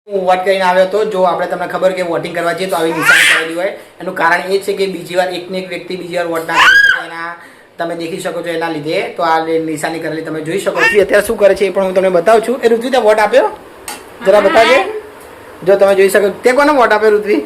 હું વોટ કરીને આવ્યો હતો. જો આપણે તમને ખબર કે વોટિંગ કરવા જઈએ તો આવી નિશાની કરેલી હોય, એનું કારણ એ છે કે બીજી વાર એકને એક વ્યક્તિ બીજી વાર વોટ ના કરી શકે. એના તમે દેખી શકો છો એના લીધે તો આ નિશાની કરેલી તમે જોઈ શકો છો. અત્યારે શું કરે છે એ પણ હું તમને બતાવું છું. એ ઋત્વી તે વોટ આપ્યો જરા બતાવજે. જો તમે જોઈ શકો તે કોને વોટ આપ્યો ઋત્વી?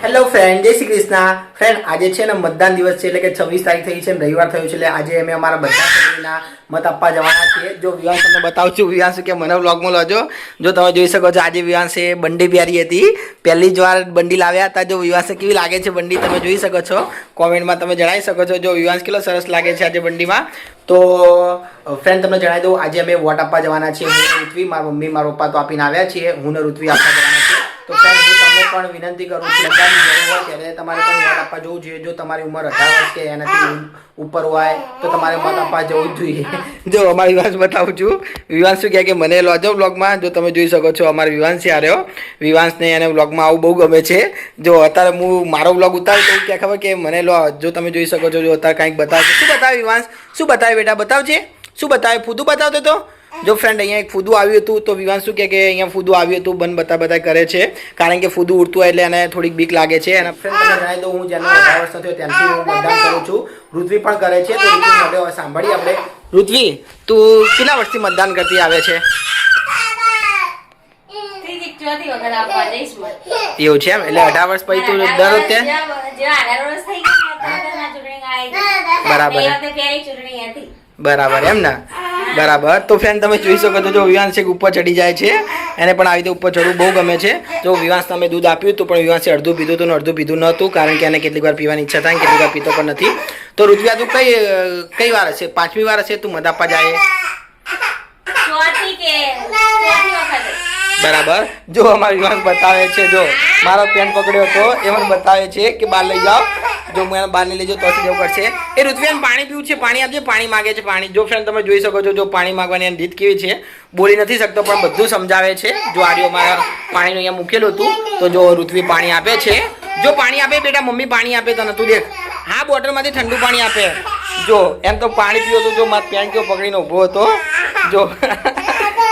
હેલો ફ્રેન્ડ, જય શ્રી કૃષ્ણ. ફ્રેન્ડ આજે છે ને મતદાન દિવસ છે, એટલે કે 26 તારીખ થઈ છે ને રવિવાર થયો છે, એટલે આજે અમે અમારા બધા ફેમિલીના મત આપવા જવાના છીએ. જો વિવાંશ તમને બતાવું છું. વિવાંશ કે મને વ્લોગમાં લોજો. જો તમે જોઈ શકો છો આજે વિવાંશે બંડી પહેરી હતી, પહેલી જ વાર બંડી લાવ્યા હતા. જો વિવાંશે કેવી લાગે છે બંડી તમે જોઈ શકો છો, કોમેન્ટમાં તમે જણાવી શકો છો. જો વિવાંશ કેટલો સરસ લાગે છે આજે બંડીમાં. તો ફ્રેન્ડ તમને જણાવી દઉં આજે અમે વોટ આપવા જવાના છીએ. હું ઋત્વી, મારા મમ્મી મારા પપ્પા તો આપીને આવ્યા છીએ, હું ને ઋત્વી આપવા જવાના છીએ. તો ફ્રેન્ડ હું તમને પણ વિનંતી કરું છું બધાની જરૂર હોય ત્યારે તમારે પણ વોટ આપવા જવું જોઈએ. જો તમારી ઉંમર 18 વર્ષ કે એનાથી ઉપર હોય તો તમારે મત આપવા જવું જ જોઈએ. જો અમારા વિવાંશ બતાવું છું. વિવાંશ શું કહે કે મને લોજો બ્લોગમાં. જો તમે જોઈ શકો છો અમારા વિવાંશ આવ્યો. વિવાંશને એને બ્લોગમાં આવું બહુ ગમે છે. જો અત્યારે હું મારો બ્લોગ ઉતારું તો કે ખબર કે મને લો. જો તમે જોઈ શકો છો. જો અત્યારે કંઈક બતાવે. શું બતાવે વિવાંશ? શું બતાવે બેટા? બતાવજે. શું બતાવે? ફૂદું બતાવતો તો. જો ફ્રેન્ડ અહીંયા એક ફૂદું આવ્યું હતું તો વિવાંશ શું કહે કે અહીંયા ફૂદું આવ્યું હતું બંધ બતા કરે છે, કારણ કે ફૂદું ઉડતું હોય એટલે એને થોડીક બીક લાગે છે. અને ફ્રેન્ડ તમને જણાવી દઉં હું જેનો 18 વર્ષ થયો ત્યાંથી હું મતદાન કરું છું. ઋત્વી પણ કરે છે. તો ઋત્વી માટે સાંભળીએ આપણે. ઋત્વી તું કેટલા વર્ષથી મતદાન કરતી આવે છે? એવું છે એમ? એટલે 18 વર્ષ પછી તું દરરોજ તે બરાબર એમ ને? બરાબર. તો ફ્રેન્ડ તમે જોઈ શકો છો. જો વિવાંશ એક ઉપર ચડી જાય છે, એને પણ આવી રીતે ઉપર ચડવું બહુ ગમે છે. જો વિવાંશ તમે દૂધ આપ્યું હતું પણ વિવાંશે અડધું પીધું હતું ને અડધું પીધું નહોતું, કારણ કે એને કેટલીક વાર પીવાની ઈચ્છા થાય, કેટલીક વાર પીતો પણ નથી. તો ઋત્વી તું કઈ વાર હશે? 5મી વાર હશે તું મત આપવા જાય? બરાબર. જો અમારો વિવાંશ બતાવે છે. જો મારો પેન પકડ્યો હતો એ મને બતાવે છે કે બહાર લઈ જાઓ. જો હું એને બહાર નહીં લઈ જાઉં તો જવું પડશે. એ ઋત્વી પાણી પીવું છે, પાણી આપજે. પાણી માગે છે પાણી. જો ફ્રેન્ડ તમે જોઈ શકો છો. જો પાણી માગવાની એની રીત કેવી છે, બોલી નથી શકતો પણ બધું સમજાવે છે. જો આડિયો મારા પાણીનું અહીંયા મૂકેલું હતું તો જો ઋત્વી પાણી આપે છે. જો પાણી આપે બેટા, મમ્મી પાણી આપે તને. તું દેખ, હા બોટલમાંથી ઠંડુ પાણી આપે. જો એમ તો પાણી પીવો તો જો મારો પેન કેવો પકડીને ઊભો હતો. જો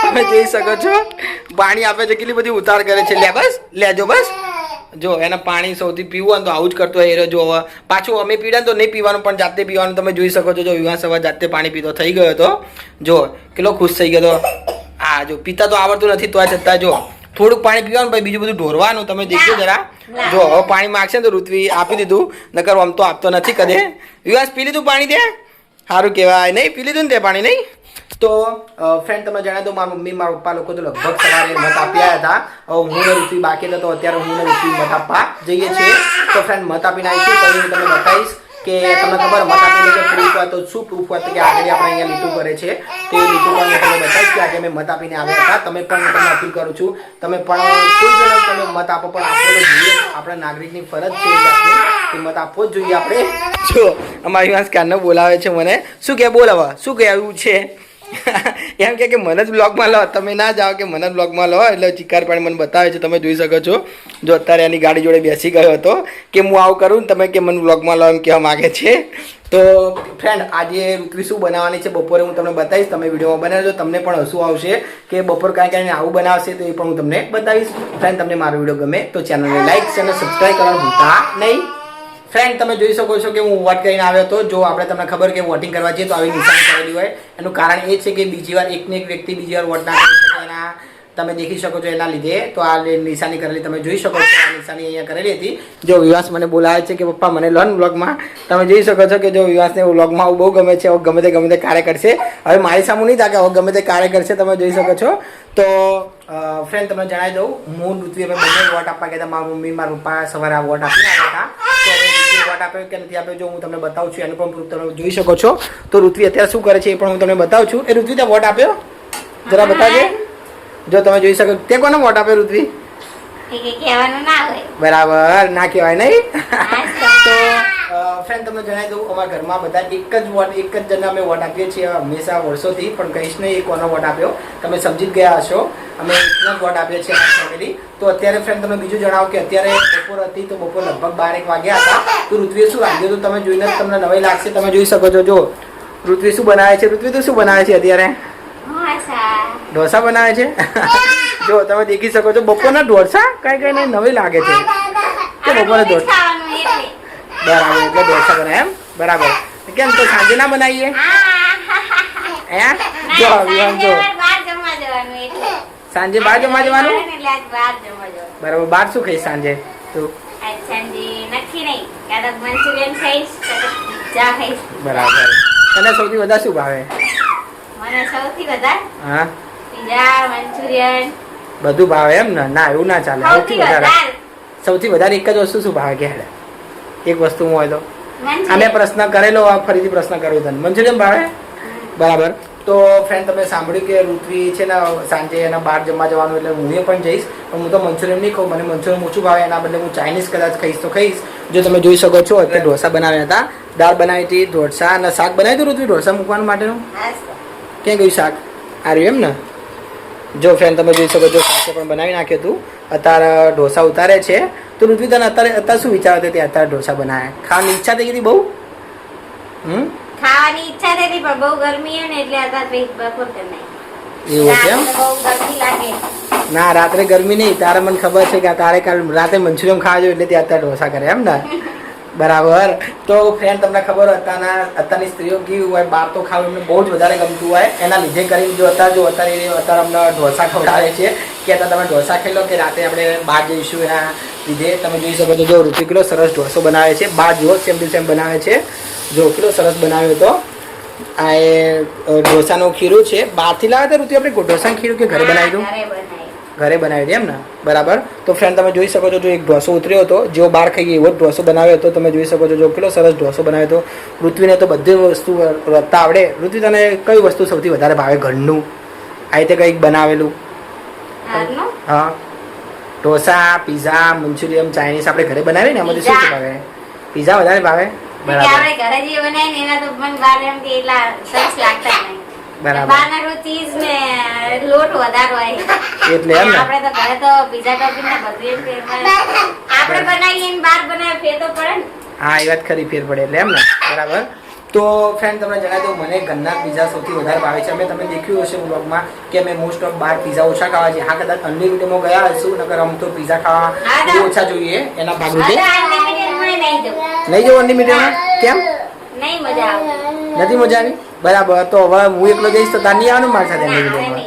તમે જોઈ શકો છો પાણી આપે છે. કેટલી બધી ઉતાર કરે છે. લે બસ, લેજો બસ. જો એને પાણી સૌથી પીવું હોય તો આવું જ કરતો હોય. જો હવે પાછું અમે પીડા તો નહીં પીવાનું પણ જાતે પીવાનું. તમે જોઈ શકો છો. જો વિવાંશ હવે જાતે પાણી પીતો થઈ ગયો હતો. જો કેટલો ખુશ થઈ ગયો હતો. હા જો પીતા તો આવડતું નથી તો છતાં જો થોડુંક પાણી પીવાનું પછી બીજું બધું ઢોરવાનું. તમે દેખજો જરા. જો હવે પાણી માગશે ને તો ઋત્વી આપી દીધું, નકર આમ તો આપતો નથી કદે. વિવાંશ પી લીધું પાણી તે? સારું કહેવાય. નહીં પી લીધું ને તે પાણી? નહીં. તો ફ્રેન્ડ તમે જણાવી દો મારા મમ્મી મારા પપ્પા લોકો તો લગભગ સવારે મત આપી આવ્યા હતા. હું ને ઋત્વી બાકી હતા તો અત્યારે હું ને ઋત્વી મત આપવા જઈએ છીએ. તો ફ્રેન્ડ મત આપીને આવીશું પછી હું તમને બતાવીશ કે તમને ખબર મત આપીને કે પ્રૂફ હોય તો શું પ્રૂફ હોય તો કે આગળ આપણે અહીંયા લીટું કરે છે તે લીટું પણ હું તમને બતાવીશ કે આજે અમે મત આપીને આવ્યા હતા. તમે પણ તમને અપીલ કરું છું તમે પણ કોઈ જણ તમે મત આપો પણ આપવો તો જોઈએ. આપણા નાગરિકની ફરજ છે કે મત આપવો જ જોઈએ આપણે. જો અમારી વાત ક્યારનો બોલાવે છે મને. શું કે બોલાવા? શું કહેવું છે? એમ કે મને જ બ્લોગમાં લો, તમે ના જાઓ કે મને જ બ્લોગમાં લો. એટલે ચિકાર પાણી મને બતાવે છે. તમે જોઈ શકો છો. જો અત્યારે એની ગાડી જોડે બેસી ગયો હતો કે હું આવું કરું ને તમે કે મને બ્લોગમાં લો એમ કહેવા માગે છે. તો ફ્રેન્ડ આજે ઋત્વી શું બનાવવાની છે બપોરે હું તમને બતાવીશ. તમે વિડીયોમાં બનાવજો. તમને પણ હસવું આવશે કે બપોર કાંઈ કાંઈ આવું બનાવશે તો એ પણ હું તમને બતાવીશ. ફ્રેન્ડ તમને મારો વિડીયો ગમે તો ચેનલને લાઈક અને સબસ્ક્રાઈબ કરવાનું ભૂલતા નહીં. ફ્રેન્ડ તમે જોઈ શકો છો કે હું વોટ કરીને આવ્યો હતો. જો આપણે તમને ખબર કે વોટિંગ કરવા જઈએ તો આવી નિશાની કરેલી હોય, એનું કારણ એ છે કે બીજી વાર એકને એક વ્યક્તિ બીજી વાર વોટ ના કરી શકે. એના તમે દેખી શકો છો એના લીધે તો આ નિશાની કરેલી તમે જોઈ શકો છો. આ નિશાની અહીંયા કરેલી હતી. જો વિવાસ મને બોલાવે છે કે પપ્પા મને લોન બ્લોગમાં. તમે જોઈ શકો છો કે જો વિવાસને બ્લોગમાં આવું બહુ ગમે છે. ગમે તે કાર્ય કરશે. હવે મારી સામે નહીં થાય કે ગમે તે કાર્ય કરશે. તમે જોઈ શકો છો. તો ફ્રેન્ડ તમને જણાવી દઉં હું ઋત્વી અમે બંને વોટ આપવા ગયા હતા. મારા મમ્મી મારા પપ્પા સવારે આ વોટ આપી આવ્યા હતા. તો હવે વોટ આપ્યો કે નથી આપ્યો જો હું તમને બતાવું છું. એનું પણ પ્રૂફ તમે જોઈ શકો છો. તો ઋત્વી અત્યારે શું કરે છે એ પણ હું તમને બતાવું છું. એ ઋત્વી તે વોટ આપ્યો જરા બતાવજે. જો તમે જોઈ શકો તે કોને વોટ આપ્યો ઋત્વી? બરાબર ના કહેવાય નહીં. તો ફ્રેન્ડ તમને જણાવી દઉં અમારા ઘરમાં બધા એક જ જણને અમે વોટ આપીએ છીએ હંમેશા વર્ષોથી. પણ કહીશ નહીં એ કોનો વોટ આપ્યો તમે સમજી જ ગયા હશો. અમે એકનો જ વોટ આપીએ છીએ અમારી ફેમિલી. તો અત્યારે ફ્રેન્ડ તમે બીજું જણાવો કે અત્યારે બપોર હતી તો બપોર લગભગ 12-1 વાગ્યા હતા. તો ઋત્વીએ શું રાંધ્યું હતું તમે જોઈને જ તમને નવાઈ લાગશે. તમે જોઈ શકો છો. જો ઋત્વી શું બનાવે છે. ઋત્વી તો શું બનાવે છે અત્યારે? ઢોસા બનાવે છે. જો તમે દેખી શકો છો બપોરના ઢોસા કઈ કઈ નહીં નવી લાગે છે કે બપોરે ઢોસા બરાબર એટલે ઢોસા બનાવે એમ બરાબર કેમ તો સાંજે ના બનાવીએ જો વિવાન જો સાંજે બહાર જમવા જવાનું બરાબર બહાર શું ખાઈશ સાંજે તું બરાબર અને સૌથી વધારે શું ભાવે હા બધું ભાવે એમ ને ના એવું ના ચાલે સૌથી વધારે એક જ વસ્તુ શું ભાવે કે એક વસ્તુ હોય તો અમે પ્રશ્ન કરેલો ફરીથી પ્રશ્ન કરું તને મંચુરિયન ભાવે બરાબર તો ફ્રેન્ડ તમે સાંભળ્યું કે ઋત્વી છે ને સાંજે એના બહાર જમવા જવાનું એટલે હું પણ જઈશ પણ હું તો મંચુરિયન નહીં ખાઉં મને મંચુરિયન ઓછું ભાવે એના બદલે હું ચાઇનીઝ કદાચ ખાઈશ તો ખાઈશ જો તમે જોઈ શકો છો અત્યારે ઢોસા બનાવ્યા હતા દાળ બનાવી હતી ઢોસા અને શાક બનાવ્યું હતું ઋત્વી ઢોસા મૂકવાનું માટેનું ક્યાં ગયું શાક આવ્યું એમ ને જો ફ્રેન્ડ તમે જોઈ શકો છો શાકે પણ બનાવી નાખ્યું હતું અત્યારે ઢોસા ઉતારે છે તો ઋત્વી તને અત્યારે શું વિચાર હતો તે અત્યારે ઢોસા બનાવ્યા ખાવાની ઈચ્છા થઈ ગઈ બહુ ખાવાની ઈચ્છા થઈ પણ બહુ ગરમી છે ને એટલે અત્યારે બપોર કરી નાખી એવું કેમ બહુ ગરમી લાગે ના રાત્રે ગરમી નહીં તારે મને ખબર છે કે તારે કાલ રાતે મંચુરિયન ખાવા જોઈએ એટલે તે અત્યારે ઢોસા કરે એમ ને બરાબર તો ફ્રેન્ડ તમને ખબર અત્યારની સ્ત્રીઓ કેવું હોય બહાર તો ખાવું એમને બહુ જ વધારે ગમતું હોય એના લીધે કરીને જો અત્યારે અમને ઢોસા ખવડાવે છે કે અત્યારે તમે ઢોસા ખાઈ લો કે રાતે આપણે બહાર જઈશું એના લીધે તમે જોઈ શકો છો જો ઋતિક કિલો સરસ ઢોસો બનાવે છે બહાર જુઓ સેમ ટુ સેમ બનાવે છે જો કિલો સરસ બનાવ્યો હતો આ એ ઢોસાનું ખીરું છે બહારથી લાવે તો ઋતુ આપણે ઢોસાનું ખીરું કે ઘરે બનાવી દઉં ઘરે બનાવી દે એમ ને બરાબર તો ફ્રેન્ડ તમે જોઈ શકો છો જો એક ઢોસો ઉતર્યો હતો જેવો બહાર ખાઈએ એવો જ ઢોસો બનાવ્યો હતો તમે જોઈ શકો છો જો કેટલો સરસ ઢોસો બનાવ્યો હતો ઋત્વીને તો બધી વસ્તુ રખતા આવડે ઋત્વી તને કઈ વસ્તુ સૌથી વધારે ભાવે ઘરનું આ રીતે કંઈક બનાવેલું હા ઢોસા પીઝા મંચુરિયન ચાઇનીઝ આપણે ઘરે બનાવીએ ને એમાંથી શું ભાવે પીઝા વધારે ભાવે બરાબર ઘરે જે બનાવીએ ને એના તો મને બહાર એમ કે એટલા સરસ લાગતા નહીં બરાબર બહારના રો ચીઝ ને લોટ વધારે હોય એટલે એમ ને આપણે તો ઘરે તો પીઝા ટોપિંગ ને બધું એમ કે આપણે બનાવીએ ને બહાર બનાવીએ ફેર તો પડે ને હા એ વાત ખરી ફેર પડે એટલે એમ ને બરાબર તો ફ્રેન્ડ તમને જણાવી દઉં મને ઘરના પીઝા સૌથી વધારે ભાવે છે અમે તમે દેખ્યું હશે બ્લોગમાં કે અમે મોસ્ટ ઓફ બહાર પીઝા ઓછા ખાવા છે હા કદાચ અનલિમિટેડમાં ગયા હશું નકર આમ તો પીઝા ખાવા ઓછા જોઈએ એના ભાગરૂપે નહીં જવું અનલિમિટેડમાં કેમ નહીં મજા આવે નથી મજા આવી બરાબર તો હવે હું એકલો જઈશ તો તાર નહીં આવવાનું મારી સાથે અનલિમિટેડમાં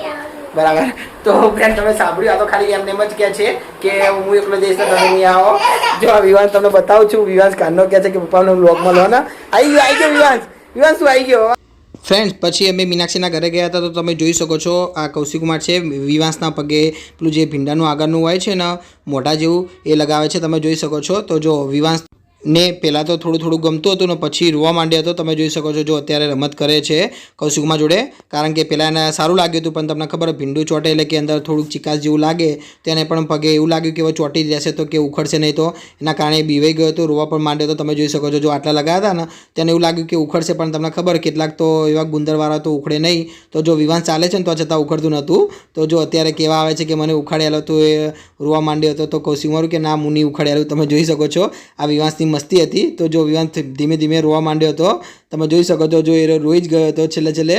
બરાબર તો ફ્રેન્ડ તમે સાંભળ્યું આ તો ખાલી એમને એમ જ કહે છે કે હું એકલો જઈશ તો તમે નહીં આવો જો આ વિવાન તમને બતાવું છું વિવાન કાનનો કહે છે કે પપ્પાનો બ્લોગમાં લો ને આવી ગયો વિવાન શું આવી ગયો ફ્રેન્ડ્સ પછી અમે મીનાક્ષીના ઘરે ગયા હતા તો તમે જોઈ શકો છો આ કૌશિકુમાર છે વિવાંસના પગે પેલું જે ભીંડાનું આગળનું હોય છે ને મોઢા જેવું એ લગાવે છે તમે જોઈ શકો છો તો જો વિવાંસ ને પહેલાં તો થોડું ગમતું હતું ને પછી રોવા માંડ્યો હતો તમે જોઈ શકો છો જો અત્યારે રમત કરે છે કૌશિકુમાર જોડે કારણ કે પહેલાં એને સારું લાગ્યું હતું પણ તમને ખબર ભીંડું ચોટે એટલે કે અંદર થોડુંક ચિકાસ જેવું લાગે તેને પણ પગે એવું લાગ્યું કે હવે ચોટી જશે તો કે ઉખડશે નહીં તો એના કારણે બીવાઈ ગયો હતો રોવા પણ માંડ્યો હતો તમે જોઈ શકો છો જો આટલા લગાવ્યા હતા ને તેને એવું લાગ્યું કે ઉખડશે પણ તમને ખબર કેટલાક તો એવા ગુંદરવાળા તો ઉખડે નહીં તો જો વિવાન ચાલે છે ને તો છતાં ઉખડતું નહોતું તો જો અત્યારે કેવા આવે છે કે મને ઉખાડેલો તો એ રોવા માંડ્યો હતો તો કૌશિકુમાર કે ના મુની ઉખાડેલું તમે જોઈ શકો છો આ વિવાંસની મસ્તી હતી તો જો વિવાન ધીમે ધીમે રોવા માંડ્યો હતો તમે જોઈ શકો છો જો એ રોઈ જ ગયો હતો છેલ્લે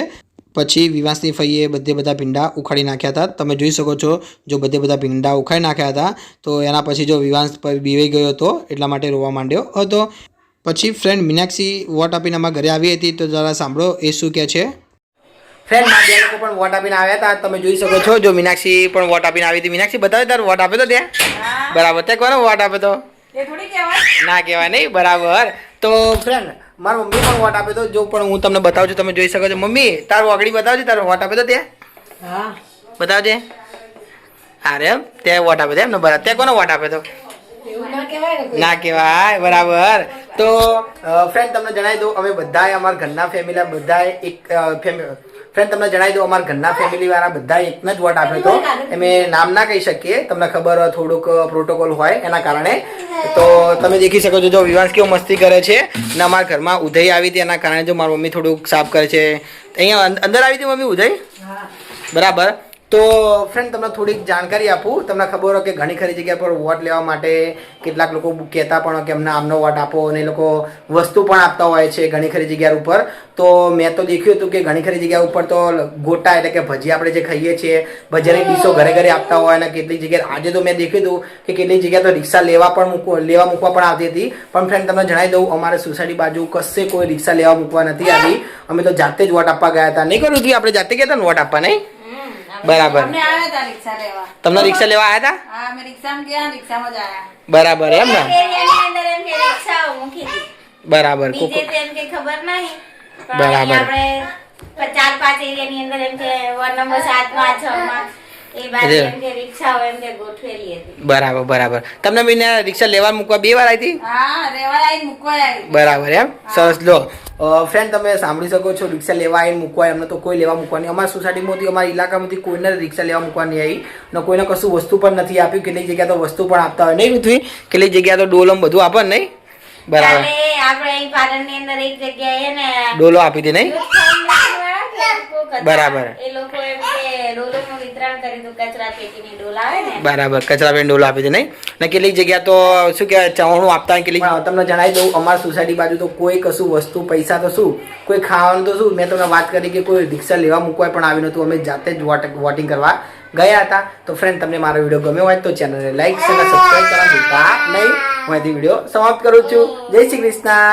પછી વિવાસની ફઈએ બધા ભીંડા ઉખાડી નાખ્યા હતા તમે જોઈ શકો છો જો બધા ભીંડા ઉખાડી નાખ્યા હતા તો એના પછી જો વિવાંસ બીવાઈ ગયો હતો એટલા માટે રોવા માંડ્યો હતો પછી ફ્રેન્ડ મીનાક્ષી વોટ આપીને અમારા ઘરે આવી હતી તો જરા સાંભળો એ શું કહે છે ફ્રેન્ડ મારા બે લોકો પણ વોટ આપીને આવ્યા હતા તમે જોઈ શકો છો જો મીનાક્ષી પણ વોટ આપીને આવી હતી મીનાક્ષી બતાવે તાર વોટ આપ્યો તો ત્યાં બરાબર તે કોનો વોટ આપ્યો તો ના કહેવાય નહીં બરાબર તો ફ્રેન્ડ મારા મમ્મી પણ વોટ આપ્યો તો જો પણ હું તમને બતાવું છું તમે જોઈ શકો છો મમ્મી તાર વગડી બતાવજો તારો વોટ આપ્યો તો ત્યાં બતાવજે અરે તે વોટ આપ્યો એમ ને બરાબર તે કોનો વોટ આપ્યો તો ના કહેવાય બરાબર તો ફ્રેન્ડ તમને જણાવી દઉં અમે બધાએ અમારા ઘરના ફેમિલી બધાએ એક ફ્રેન્ડ તમને જણાવી દઉં અમારા ઘરના ફેમિલી વાળા બધા એકને જ વોટ આપ્યો હતો અમે નામ ના કહી શકીએ તમને ખબર હોય થોડુંક પ્રોટોકોલ હોય એના કારણે તો તમે દેખી શકો છો જો વિવાંશ કેવો મસ્તી કરે છે ને અમારા ઘરમાં ઉદય આવી હતી એના કારણે જો મારી મમ્મી થોડુંક સાફ કરે છે અહીંયા અંદર આવી હતી મમ્મી ઉદય બરાબર તો ફ્રેન્ડ તમને થોડીક જાણકારી આપું. તમને ખબર હોય કે ઘણી ખરી જગ્યા પર વોટ લેવા માટે કેટલાક લોકો કહેતા પણ હોય કે અમને આમનો વોટ આપો, અને એ લોકો વસ્તુ પણ આપતા હોય છે ઘણી ખરી જગ્યા ઉપર. તો મેં તો દેખ્યું હતું કે ઘણી ખરી જગ્યા ઉપર તો ગોટા એટલે કે ભજીયા આપણે જે ખાઈએ છીએ ભજીયાની ડીશો ઘરે ઘરે આપતા હોય, અને કેટલીક જગ્યાએ આજે તો મેં દેખ્યું હતું કે કેટલીક જગ્યાએ તો રિક્ષા લેવા મૂકવા પણ આવતી હતી. પણ ફ્રેન્ડ તમને જણાવી દઉં, અમારે સોસાયટી બાજુ કશે કોઈ રિક્ષા લેવા મૂકવા નથી આવી. અમે તો જાતે જ વોટ આપવા ગયા હતા. નહીં કર્યું હતું આપણે જાતે ગયા હતા ને વોટ આપવા? નહીં બરાબર. અમને આવ્યા હતા રિક્ષા લેવા. તમને રિક્ષા લેવા આવ્યા હતા? હા, અમે રિક્ષામાં ગયા, રિક્ષામાં જ આયા. બરાબર, એમ ને? એરિયાની અંદર એમ કે રિક્ષાઓ મૂકી હતી. બરાબર. બીજે તો એમ કે ખબર નહીં. પણ બરાબર. આપણે 4-5 એરિયાની અંદર એમ કે વોર્ડ નંબર 7 માં 6 માં એ બાજુ એમ કે રિક્ષાઓ એમ કે ગોઠવેલી હતી. બરાબર બરાબર. તમને બેન રિક્ષા લેવા મૂકવા 2 વાર આવી હતી? હા, રેવા આવીને મૂકવા આવી. બરાબર, એમ? સરસ. લો ફ્રેન્ડ, તમે સાંભળી શકો છો, રિક્ષા લેવા આવીને મૂકવા એમને તો કોઈ લેવા મૂકવાની અમારી સોસાયટીમાંથી અમારા ઇલાકામાંથી કોઈને રિક્ષા લેવા મૂકવાની આવી ને કોઈને કશું વસ્તુ પણ નથી આપ્યું. કેટલીક જગ્યા તો વસ્તુ પણ આપતા હોય નહીં પૃથ્વી? કેટલીક જગ્યા તો ડોલમ બધું આપે નહીં? બરાબર. કાલે આપણે અહીં પાટણની અંદર એક જગ્યાએ ને ડોલો આપી હતી નહીં? બરાબર. એ લોકો એમ કે ડોલોનું વિતરણ કર્યું હતું, કચરા પેટીની ડોલ આવે ને. બરાબર, કચરા પેન ડોલો આપી હતી નહીં? ને કેટલીક જગ્યા તો શું કહેવાય ચવાણું આપતા હોય. કેટલીક તમને જણાવી દઉં, અમારી સોસાયટી બાજુ તો કોઈ કશું વસ્તુ પૈસા તો શું, કોઈ ખાવાનું તો શું. મેં તમને વાત કરી કે કોઈ રિક્ષા લેવા મૂકવા પણ આવી નહોતું. અમે જાતે જ વોટિંગ કરવા ગયા હતા. તો ફ્રેન્ડ, તમને મારો વિડીયો ગમ્યો હોય તો ચેનલને લાઈક અને સબસ્ક્રાઈબ કરવાનું ભૂલતા નહીં. હું અહીંથી વિડીયો સમાપ્ત કરું છું. જય શ્રી કૃષ્ણ.